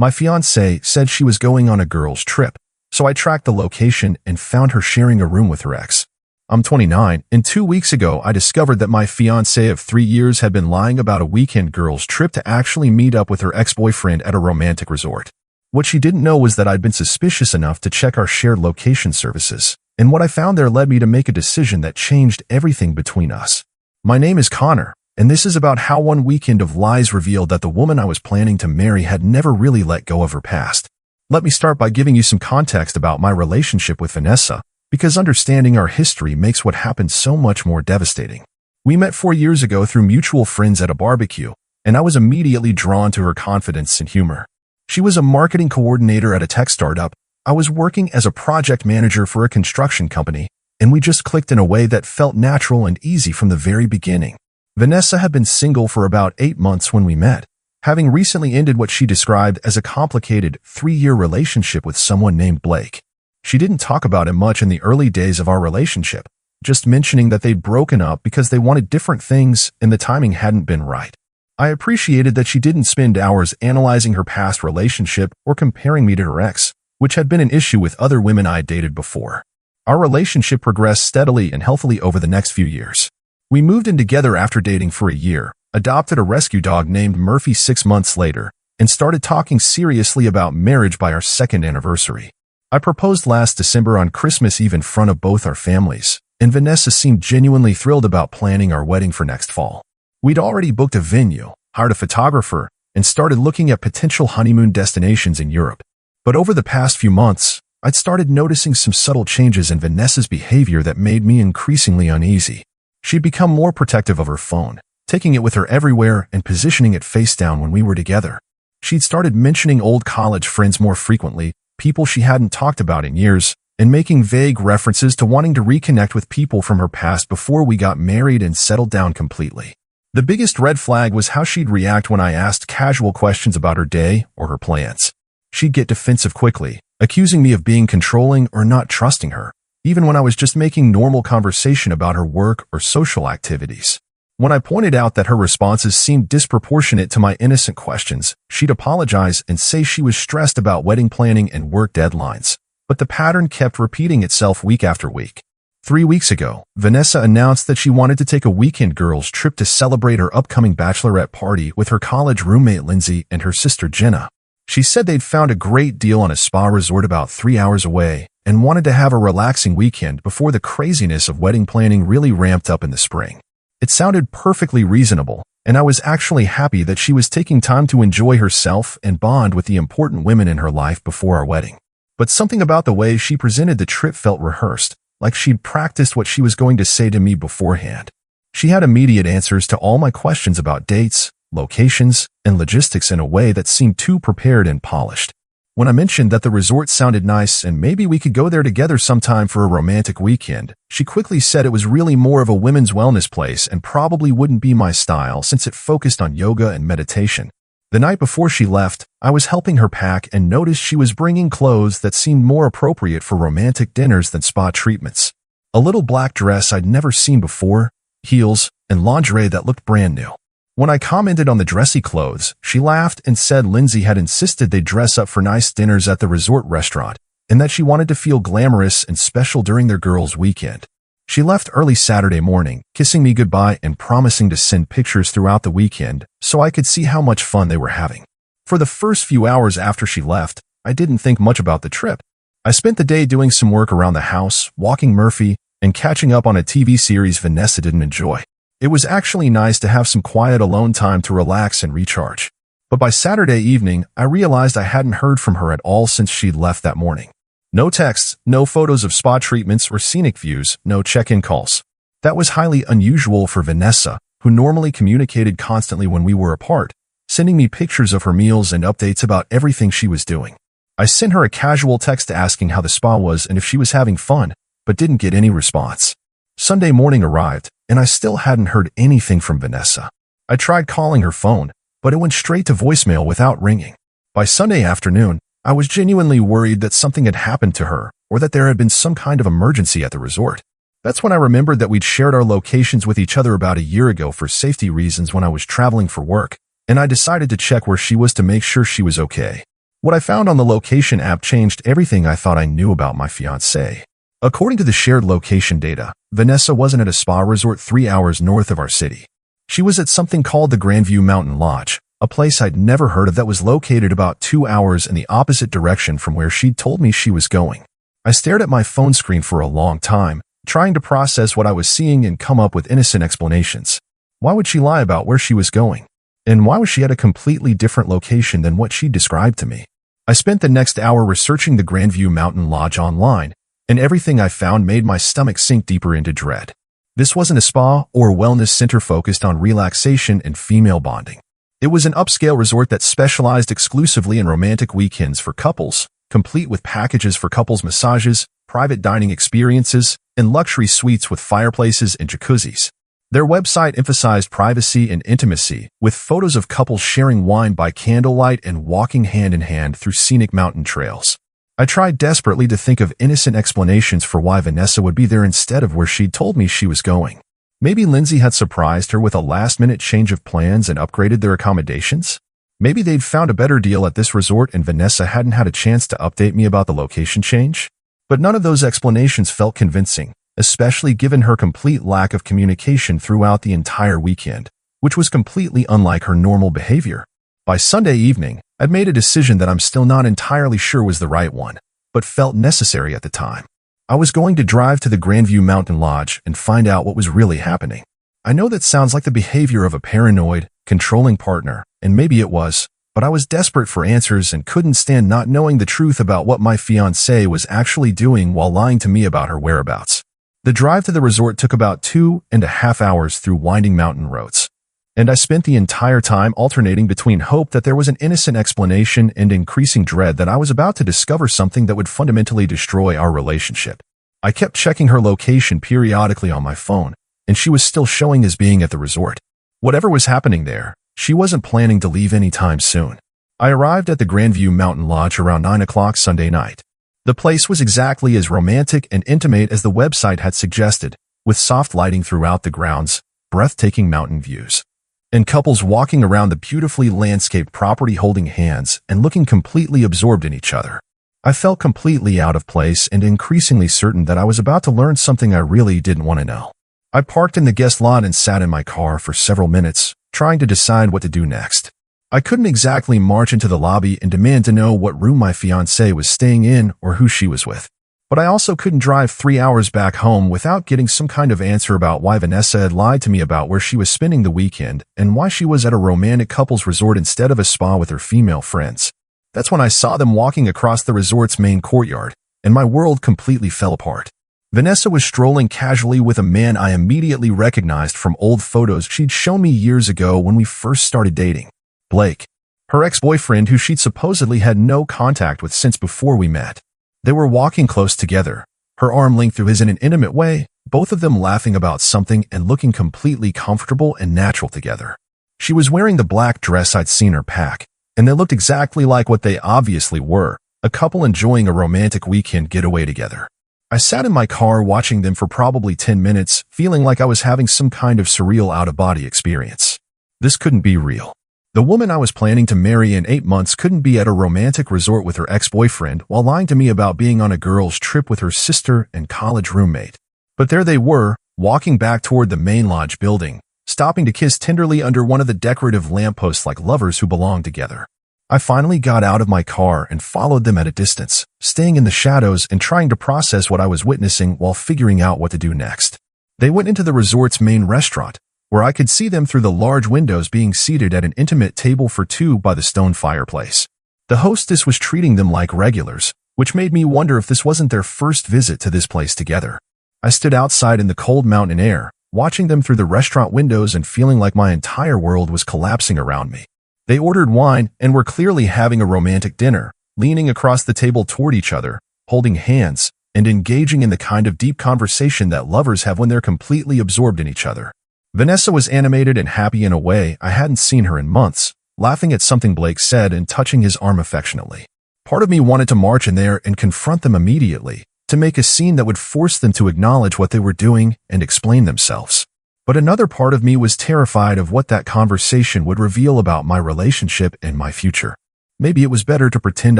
My fiancé said she was going on a girls' trip, so I tracked the location and found her sharing a room with her ex. I'm 29, and 2 weeks ago I discovered that my fiancé of 3 years had been lying about a weekend girls' trip to actually meet up with her ex-boyfriend at a romantic resort. What she didn't know was that I'd been suspicious enough to check our shared location services, and what I found there led me to make a decision that changed everything between us. My name is Connor, and this is about how one weekend of lies revealed that the woman I was planning to marry had never really let go of her past. Let me start by giving you some context about my relationship with Vanessa, because understanding our history makes what happened so much more devastating. We met 4 years ago through mutual friends at a barbecue, and I was immediately drawn to her confidence and humor. She was a marketing coordinator at a tech startup. I was working as a project manager for a construction company, and we just clicked in a way that felt natural and easy from the very beginning. Vanessa had been single for about 8 months when we met, having recently ended what she described as a complicated 3-year relationship with someone named Blake. She didn't talk about it much in the early days of our relationship, just mentioning that they'd broken up because they wanted different things and the timing hadn't been right. I appreciated that she didn't spend hours analyzing her past relationship or comparing me to her ex, which had been an issue with other women I dated before. Our relationship progressed steadily and healthily over the next few years. We moved in together after dating for a year, adopted a rescue dog named Murphy 6 months later, and started talking seriously about marriage by our 2nd anniversary. I proposed last December on Christmas Eve in front of both our families, and Vanessa seemed genuinely thrilled about planning our wedding for next fall. We'd already booked a venue, hired a photographer, and started looking at potential honeymoon destinations in Europe. But over the past few months, I'd started noticing some subtle changes in Vanessa's behavior that made me increasingly uneasy. She'd become more protective of her phone, taking it with her everywhere and positioning it face down when we were together. She'd started mentioning old college friends more frequently, people she hadn't talked about in years, and making vague references to wanting to reconnect with people from her past before we got married and settled down completely. The biggest red flag was how she'd react when I asked casual questions about her day or her plans. She'd get defensive quickly, accusing me of being controlling or not trusting her, even when I was just making normal conversation about her work or social activities. When I pointed out that her responses seemed disproportionate to my innocent questions, she'd apologize and say she was stressed about wedding planning and work deadlines. But the pattern kept repeating itself week after week. 3 weeks ago, Vanessa announced that she wanted to take a weekend girls' trip to celebrate her upcoming bachelorette party with her college roommate Lindsay and her sister Jenna. She said they'd found a great deal on a spa resort about 3 hours away and wanted to have a relaxing weekend before the craziness of wedding planning really ramped up in the spring. It sounded perfectly reasonable, and I was actually happy that she was taking time to enjoy herself and bond with the important women in her life before our wedding. But something about the way she presented the trip felt rehearsed, like she'd practiced what she was going to say to me beforehand. She had immediate answers to all my questions about dates, locations, and logistics in a way that seemed too prepared and polished. When I mentioned that the resort sounded nice and maybe we could go there together sometime for a romantic weekend, she quickly said it was really more of a women's wellness place and probably wouldn't be my style since it focused on yoga and meditation. The night before she left, I was helping her pack and noticed she was bringing clothes that seemed more appropriate for romantic dinners than spa treatments. A little black dress I'd never seen before, heels, and lingerie that looked brand new. When I commented on the dressy clothes, she laughed and said Lindsay had insisted they dress up for nice dinners at the resort restaurant, and that she wanted to feel glamorous and special during their girls' weekend. She left early Saturday morning, kissing me goodbye and promising to send pictures throughout the weekend so I could see how much fun they were having. For the first few hours after she left, I didn't think much about the trip. I spent the day doing some work around the house, walking Murphy, and catching up on a TV series Vanessa didn't enjoy. It was actually nice to have some quiet alone time to relax and recharge. But by Saturday evening, I realized I hadn't heard from her at all since she'd left that morning. No texts, no photos of spa treatments or scenic views, no check-in calls. That was highly unusual for Vanessa, who normally communicated constantly when we were apart, sending me pictures of her meals and updates about everything she was doing. I sent her a casual text asking how the spa was and if she was having fun, but didn't get any response. Sunday morning arrived, and I still hadn't heard anything from Vanessa. I tried calling her phone, but it went straight to voicemail without ringing. By Sunday afternoon, I was genuinely worried that something had happened to her or that there had been some kind of emergency at the resort. That's when I remembered that we'd shared our locations with each other about a year ago for safety reasons when I was traveling for work, and I decided to check where she was to make sure she was okay. What I found on the location app changed everything I thought I knew about my fiancé. According to the shared location data, Vanessa wasn't at a spa resort 3 hours north of our city. She was at something called the Grandview Mountain Lodge, a place I'd never heard of that was located about 2 hours in the opposite direction from where she'd told me she was going. I stared at my phone screen for a long time, trying to process what I was seeing and come up with innocent explanations. Why would she lie about where she was going? And why was she at a completely different location than what she described to me? I spent the next hour researching the Grandview Mountain Lodge online, and everything I found made my stomach sink deeper into dread. This wasn't a spa or wellness center focused on relaxation and female bonding. It was an upscale resort that specialized exclusively in romantic weekends for couples, complete with packages for couples massages, private dining experiences, and luxury suites with fireplaces and jacuzzis. Their website emphasized privacy and intimacy, with photos of couples sharing wine by candlelight and walking hand-in-hand through scenic mountain trails. I tried desperately to think of innocent explanations for why Vanessa would be there instead of where she'd told me she was going. Maybe Lindsay had surprised her with a last-minute change of plans and upgraded their accommodations? Maybe they'd found a better deal at this resort and Vanessa hadn't had a chance to update me about the location change? But none of those explanations felt convincing, especially given her complete lack of communication throughout the entire weekend, which was completely unlike her normal behavior. By Sunday evening, I'd made a decision that I'm still not entirely sure was the right one, but felt necessary at the time. I was going to drive to the Grandview Mountain Lodge and find out what was really happening. I know that sounds like the behavior of a paranoid, controlling partner, and maybe it was, but I was desperate for answers and couldn't stand not knowing the truth about what my fiancé was actually doing while lying to me about her whereabouts. The drive to the resort took about 2.5 hours through winding mountain roads, and I spent the entire time alternating between hope that there was an innocent explanation and increasing dread that I was about to discover something that would fundamentally destroy our relationship. I kept checking her location periodically on my phone, and she was still showing as being at the resort. Whatever was happening there, she wasn't planning to leave anytime soon. I arrived at the Grandview Mountain Lodge around 9 o'clock Sunday night. The place was exactly as romantic and intimate as the website had suggested, with soft lighting throughout the grounds, breathtaking mountain views, and couples walking around the beautifully landscaped property holding hands and looking completely absorbed in each other. I felt completely out of place and increasingly certain that I was about to learn something I really didn't want to know. I parked in the guest lot and sat in my car for several minutes, trying to decide what to do next. I couldn't exactly march into the lobby and demand to know what room my fiancé was staying in or who she was with. But I also couldn't drive 3 hours back home without getting some kind of answer about why Vanessa had lied to me about where she was spending the weekend and why she was at a romantic couples resort instead of a spa with her female friends. That's when I saw them walking across the resort's main courtyard, and my world completely fell apart. Vanessa was strolling casually with a man I immediately recognized from old photos she'd shown me years ago when we first started dating. Blake, her ex-boyfriend who she'd supposedly had no contact with since before we met. They were walking close together, her arm linked through his in an intimate way, both of them laughing about something and looking completely comfortable and natural together. She was wearing the black dress I'd seen her pack, and they looked exactly like what they obviously were, a couple enjoying a romantic weekend getaway together. I sat in my car watching them for probably 10 minutes, feeling like I was having some kind of surreal out-of-body experience. This couldn't be real. The woman I was planning to marry in 8 months couldn't be at a romantic resort with her ex-boyfriend while lying to me about being on a girls' trip with her sister and college roommate. But there they were, walking back toward the main lodge building, stopping to kiss tenderly under one of the decorative lampposts like lovers who belonged together. I finally got out of my car and followed them at a distance, staying in the shadows and trying to process what I was witnessing while figuring out what to do next. They went into the resort's main restaurant, where I could see them through the large windows being seated at an intimate table for two by the stone fireplace. The hostess was treating them like regulars, which made me wonder if this wasn't their first visit to this place together. I stood outside in the cold mountain air, watching them through the restaurant windows and feeling like my entire world was collapsing around me. They ordered wine and were clearly having a romantic dinner, leaning across the table toward each other, holding hands, and engaging in the kind of deep conversation that lovers have when they're completely absorbed in each other. Vanessa was animated and happy in a way I hadn't seen her in months, laughing at something Blake said and touching his arm affectionately. Part of me wanted to march in there and confront them immediately, to make a scene that would force them to acknowledge what they were doing and explain themselves. But another part of me was terrified of what that conversation would reveal about my relationship and my future. Maybe it was better to pretend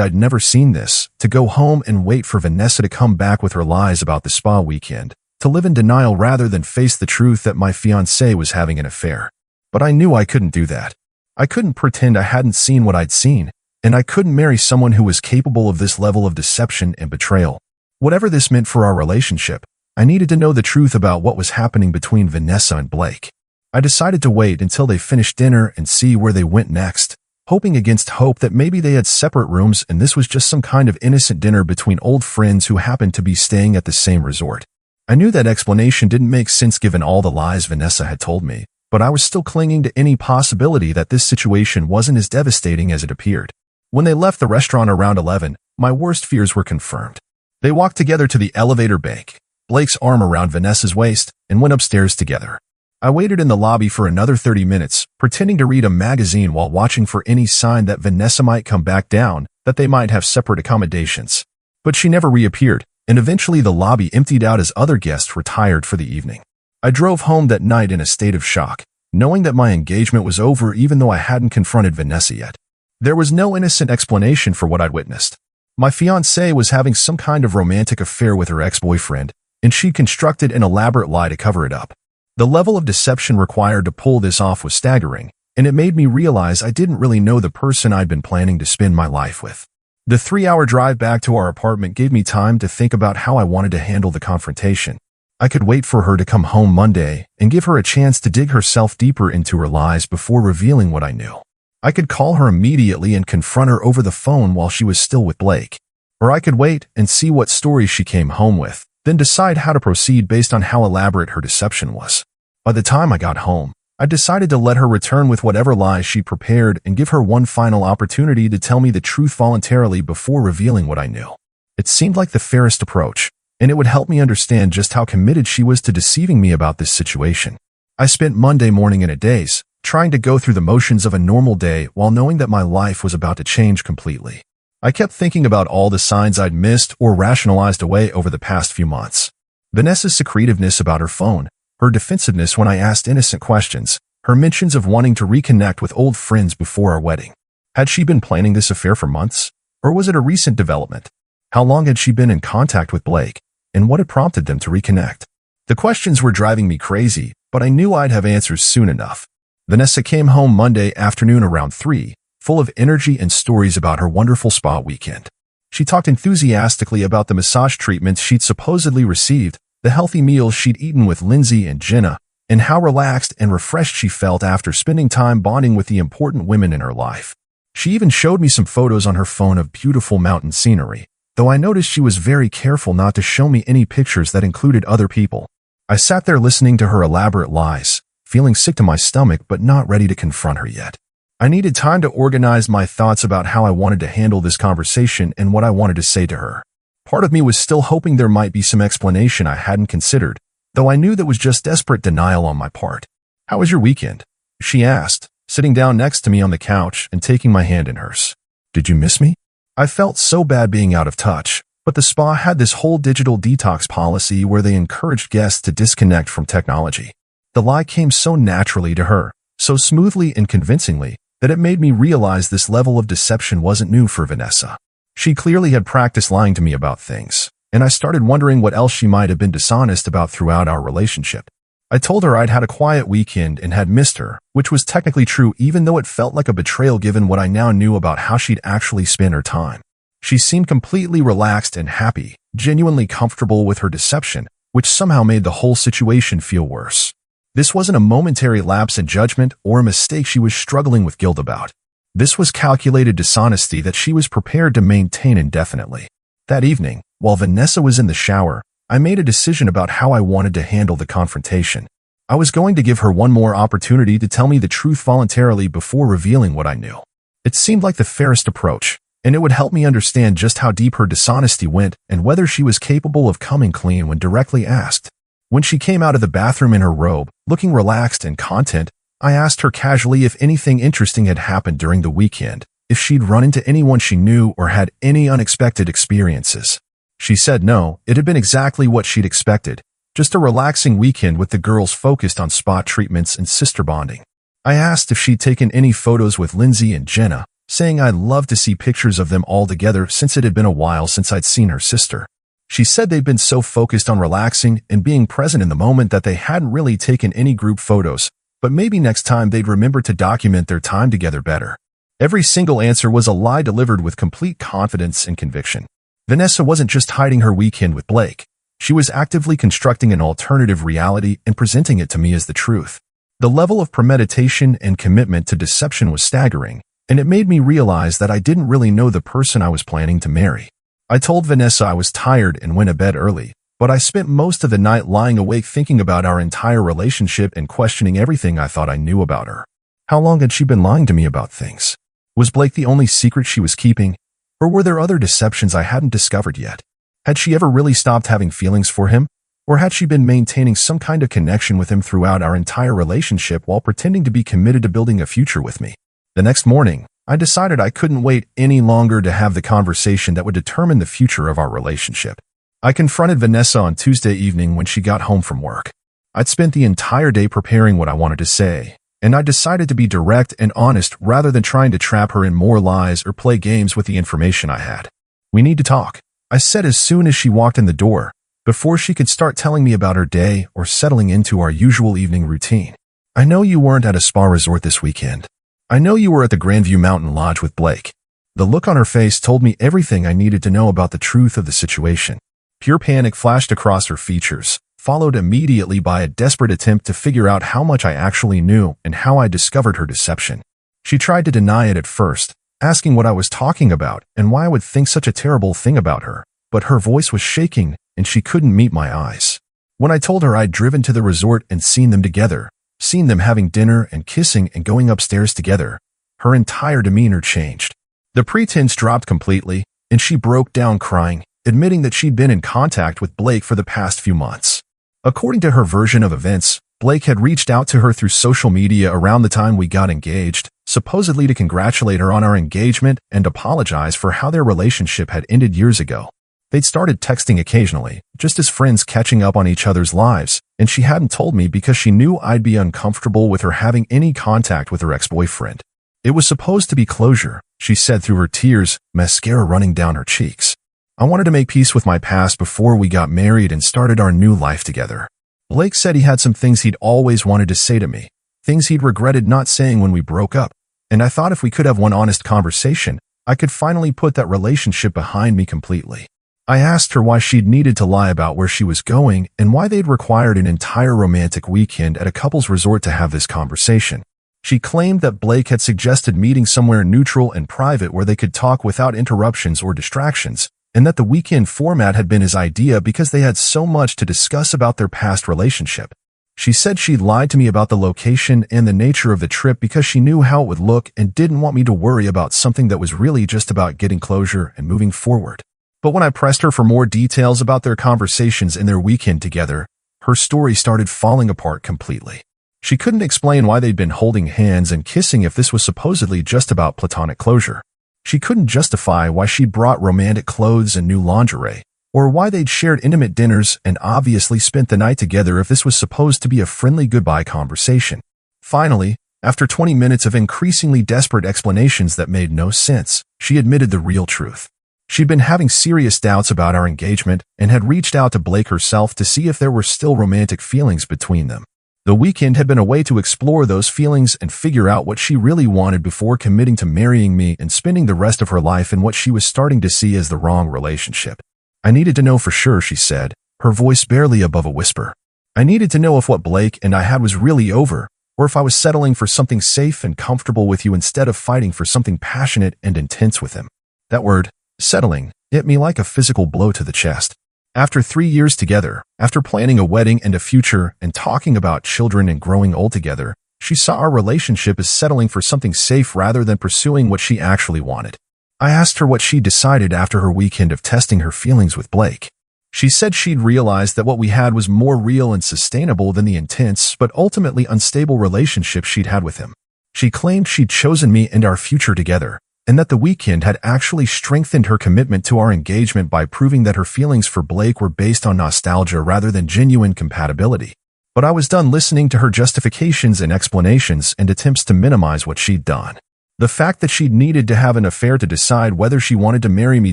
I'd never seen this, to go home and wait for Vanessa to come back with her lies about the spa weekend, to live in denial rather than face the truth that my fiancé was having an affair. But I knew I couldn't do that. I couldn't pretend I hadn't seen what I'd seen, and I couldn't marry someone who was capable of this level of deception and betrayal. Whatever this meant for our relationship, I needed to know the truth about what was happening between Vanessa and Blake. I decided to wait until they finished dinner and see where they went next, hoping against hope that maybe they had separate rooms and this was just some kind of innocent dinner between old friends who happened to be staying at the same resort. I knew that explanation didn't make sense given all the lies Vanessa had told me, but I was still clinging to any possibility that this situation wasn't as devastating as it appeared. When they left the restaurant around 11, my worst fears were confirmed. They walked together to the elevator bank, Blake's arm around Vanessa's waist, and went upstairs together. I waited in the lobby for another 30 minutes, pretending to read a magazine while watching for any sign that Vanessa might come back down, that they might have separate accommodations. But she never reappeared, and eventually the lobby emptied out as other guests retired for the evening. I drove home that night in a state of shock, knowing that my engagement was over even though I hadn't confronted Vanessa yet. There was no innocent explanation for what I'd witnessed. My fiancée was having some kind of romantic affair with her ex-boyfriend, and she'd constructed an elaborate lie to cover it up. The level of deception required to pull this off was staggering, and it made me realize I didn't really know the person I'd been planning to spend my life with. The 3-hour drive back to our apartment gave me time to think about how I wanted to handle the confrontation. I could wait for her to come home Monday and give her a chance to dig herself deeper into her lies before revealing what I knew. I could call her immediately and confront her over the phone while she was still with Blake. Or I could wait and see what story she came home with, then decide how to proceed based on how elaborate her deception was. By the time I got home, I decided to let her return with whatever lies she prepared and give her one final opportunity to tell me the truth voluntarily before revealing what I knew. It seemed like the fairest approach, and it would help me understand just how committed she was to deceiving me about this situation. I spent Monday morning in a daze, trying to go through the motions of a normal day while knowing that my life was about to change completely. I kept thinking about all the signs I'd missed or rationalized away over the past few months. Vanessa's secretiveness about her phone, her defensiveness when I asked innocent questions, her mentions of wanting to reconnect with old friends before our wedding. Had she been planning this affair for months? Or was it a recent development? How long had she been in contact with Blake? And what had prompted them to reconnect? The questions were driving me crazy, but I knew I'd have answers soon enough. Vanessa came home Monday afternoon around 3, full of energy and stories about her wonderful spa weekend. She talked enthusiastically about the massage treatments she'd supposedly received, the healthy meals she'd eaten with Lindsay and Jenna, and how relaxed and refreshed she felt after spending time bonding with the important women in her life. She even showed me some photos on her phone of beautiful mountain scenery, though I noticed she was very careful not to show me any pictures that included other people. I sat there listening to her elaborate lies, feeling sick to my stomach but not ready to confront her yet. I needed time to organize my thoughts about how I wanted to handle this conversation and what I wanted to say to her. Part of me was still hoping there might be some explanation I hadn't considered, though I knew that was just desperate denial on my part. "How was your weekend?" she asked, sitting down next to me on the couch and taking my hand in hers. "Did you miss me?" I felt so bad being out of touch, but the spa had this whole digital detox policy where they encouraged guests to disconnect from technology. The lie came so naturally to her, so smoothly and convincingly, that it made me realize this level of deception wasn't new for Vanessa. She clearly had practiced lying to me about things, and I started wondering what else she might have been dishonest about throughout our relationship. I told her I'd had a quiet weekend and had missed her, which was technically true even though it felt like a betrayal given what I now knew about how she'd actually spent her time. She seemed completely relaxed and happy, genuinely comfortable with her deception, which somehow made the whole situation feel worse. This wasn't a momentary lapse in judgment or a mistake she was struggling with guilt about. This was calculated dishonesty that she was prepared to maintain indefinitely. That evening, while Vanessa was in the shower, I made a decision about how I wanted to handle the confrontation. I was going to give her one more opportunity to tell me the truth voluntarily before revealing what I knew. It seemed like the fairest approach, and it would help me understand just how deep her dishonesty went and whether she was capable of coming clean when directly asked. When she came out of the bathroom in her robe, looking relaxed and content, I asked her casually if anything interesting had happened during the weekend, if she'd run into anyone she knew or had any unexpected experiences. She said no, it had been exactly what she'd expected, just a relaxing weekend with the girls focused on spa treatments and sister bonding. I asked if she'd taken any photos with Lindsay and Jenna, saying I'd love to see pictures of them all together since it had been a while since I'd seen her sister. She said they'd been so focused on relaxing and being present in the moment that they hadn't really taken any group photos, but maybe next time they'd remember to document their time together better. Every single answer was a lie delivered with complete confidence and conviction. Vanessa wasn't just hiding her weekend with Blake. She was actively constructing an alternative reality and presenting it to me as the truth. The level of premeditation and commitment to deception was staggering, and it made me realize that I didn't really know the person I was planning to marry. I told Vanessa I was tired and went to bed early, but I spent most of the night lying awake thinking about our entire relationship and questioning everything I thought I knew about her. How long had she been lying to me about things? Was Blake the only secret she was keeping? Or were there other deceptions I hadn't discovered yet? Had she ever really stopped having feelings for him? Or had she been maintaining some kind of connection with him throughout our entire relationship while pretending to be committed to building a future with me? The next morning, I decided I couldn't wait any longer to have the conversation that would determine the future of our relationship. I confronted Vanessa on Tuesday evening when she got home from work. I'd spent the entire day preparing what I wanted to say, and I decided to be direct and honest rather than trying to trap her in more lies or play games with the information I had. "We need to talk," I said as soon as she walked in the door, before she could start telling me about her day or settling into our usual evening routine. "I know you weren't at a spa resort this weekend. I know you were at the Grandview Mountain Lodge with Blake." The look on her face told me everything I needed to know about the truth of the situation. Pure panic flashed across her features, followed immediately by a desperate attempt to figure out how much I actually knew and how I discovered her deception. She tried to deny it at first, asking what I was talking about and why I would think such a terrible thing about her, but her voice was shaking and she couldn't meet my eyes. When I told her I'd driven to the resort and seen them together, seen them having dinner and kissing and going upstairs together, her entire demeanor changed. The pretense dropped completely, and she broke down crying, admitting that she'd been in contact with Blake for the past few months. According to her version of events, Blake had reached out to her through social media around the time we got engaged, supposedly to congratulate her on our engagement and apologize for how their relationship had ended years ago. They'd started texting occasionally, just as friends catching up on each other's lives, and she hadn't told me because she knew I'd be uncomfortable with her having any contact with her ex-boyfriend. "It was supposed to be closure," she said through her tears, mascara running down her cheeks. "I wanted to make peace with my past before we got married and started our new life together." Blake said he had some things he'd always wanted to say to me, things he'd regretted not saying when we broke up, and I thought if we could have one honest conversation, I could finally put that relationship behind me completely. I asked her why she'd needed to lie about where she was going and why they'd required an entire romantic weekend at a couple's resort to have this conversation. She claimed that Blake had suggested meeting somewhere neutral and private where they could talk without interruptions or distractions, and that the weekend format had been his idea because they had so much to discuss about their past relationship. She said she'd lied to me about the location and the nature of the trip because she knew how it would look and didn't want me to worry about something that was really just about getting closure and moving forward. But when I pressed her for more details about their conversations and their weekend together, her story started falling apart completely. She couldn't explain why they'd been holding hands and kissing if this was supposedly just about platonic closure. She couldn't justify why she'd brought romantic clothes and new lingerie, or why they'd shared intimate dinners and obviously spent the night together if this was supposed to be a friendly goodbye conversation. Finally, after 20 minutes of increasingly desperate explanations that made no sense, she admitted the real truth. She'd been having serious doubts about our engagement and had reached out to Blake herself to see if there were still romantic feelings between them. The weekend had been a way to explore those feelings and figure out what she really wanted before committing to marrying me and spending the rest of her life in what she was starting to see as the wrong relationship. "I needed to know for sure," she said, her voice barely above a whisper. "I needed to know if what Blake and I had was really over, or if I was settling for something safe and comfortable with you instead of fighting for something passionate and intense with him." That word, settling, hit me like a physical blow to the chest. After 3 years together, after planning a wedding and a future and talking about children and growing old together, she saw our relationship as settling for something safe rather than pursuing what she actually wanted. I asked her what she decided after her weekend of testing her feelings with Blake. She said she'd realized that what we had was more real and sustainable than the intense but ultimately unstable relationship she'd had with him. She claimed she'd chosen me and our future together, and that the weekend had actually strengthened her commitment to our engagement by proving that her feelings for Blake were based on nostalgia rather than genuine compatibility. But I was done listening to her justifications and explanations and attempts to minimize what she'd done. The fact that she'd needed to have an affair to decide whether she wanted to marry me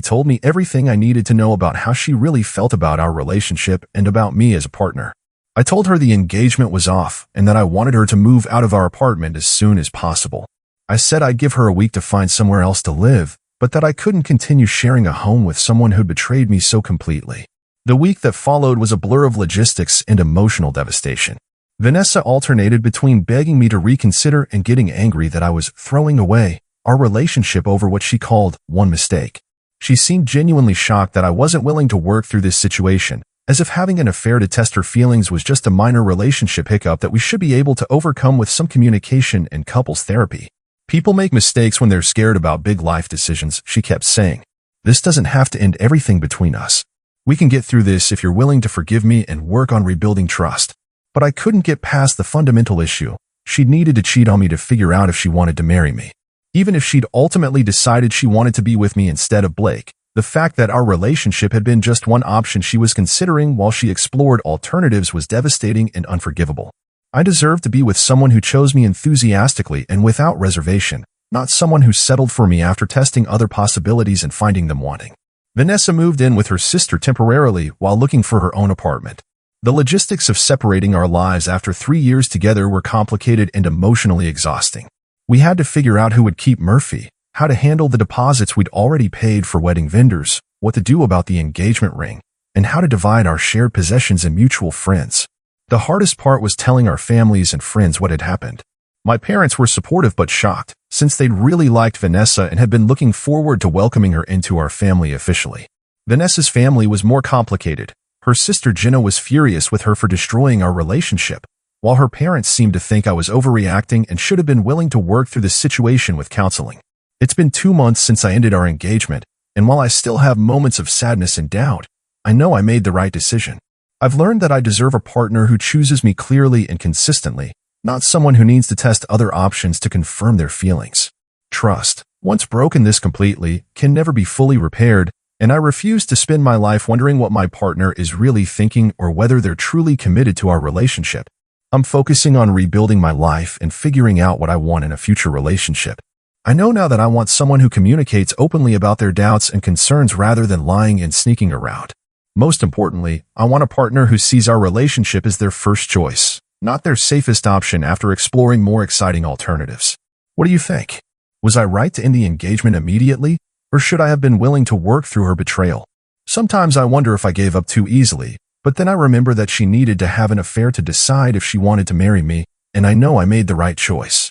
told me everything I needed to know about how she really felt about our relationship and about me as a partner. I told her the engagement was off and that I wanted her to move out of our apartment as soon as possible. I said I'd give her a week to find somewhere else to live, but that I couldn't continue sharing a home with someone who'd betrayed me so completely. The week that followed was a blur of logistics and emotional devastation. Vanessa alternated between begging me to reconsider and getting angry that I was throwing away our relationship over what she called one mistake. She seemed genuinely shocked that I wasn't willing to work through this situation, as if having an affair to test her feelings was just a minor relationship hiccup that we should be able to overcome with some communication and couples therapy. People make mistakes when they're scared about big life decisions, she kept saying. This doesn't have to end everything between us. We can get through this if you're willing to forgive me and work on rebuilding trust. But I couldn't get past the fundamental issue. She'd needed to cheat on me to figure out if she wanted to marry me. Even if she'd ultimately decided she wanted to be with me instead of Blake, the fact that our relationship had been just one option she was considering while she explored alternatives was devastating and unforgivable. I deserved to be with someone who chose me enthusiastically and without reservation, not someone who settled for me after testing other possibilities and finding them wanting. Vanessa moved in with her sister temporarily while looking for her own apartment. The logistics of separating our lives after 3 years together were complicated and emotionally exhausting. We had to figure out who would keep Murphy, how to handle the deposits we'd already paid for wedding vendors, what to do about the engagement ring, and how to divide our shared possessions and mutual friends. The hardest part was telling our families and friends what had happened. My parents were supportive but shocked, since they'd really liked Vanessa and had been looking forward to welcoming her into our family officially. Vanessa's family was more complicated. Her sister Jenna was furious with her for destroying our relationship, while her parents seemed to think I was overreacting and should have been willing to work through the situation with counseling. It's been 2 months since I ended our engagement, and while I still have moments of sadness and doubt, I know I made the right decision. I've learned that I deserve a partner who chooses me clearly and consistently, not someone who needs to test other options to confirm their feelings. Trust, once broken this completely, can never be fully repaired, and I refuse to spend my life wondering what my partner is really thinking or whether they're truly committed to our relationship. I'm focusing on rebuilding my life and figuring out what I want in a future relationship. I know now that I want someone who communicates openly about their doubts and concerns rather than lying and sneaking around. Most importantly, I want a partner who sees our relationship as their first choice, not their safest option after exploring more exciting alternatives. What do you think? Was I right to end the engagement immediately, or should I have been willing to work through her betrayal? Sometimes I wonder if I gave up too easily, but then I remember that she needed to have an affair to decide if she wanted to marry me, and I know I made the right choice.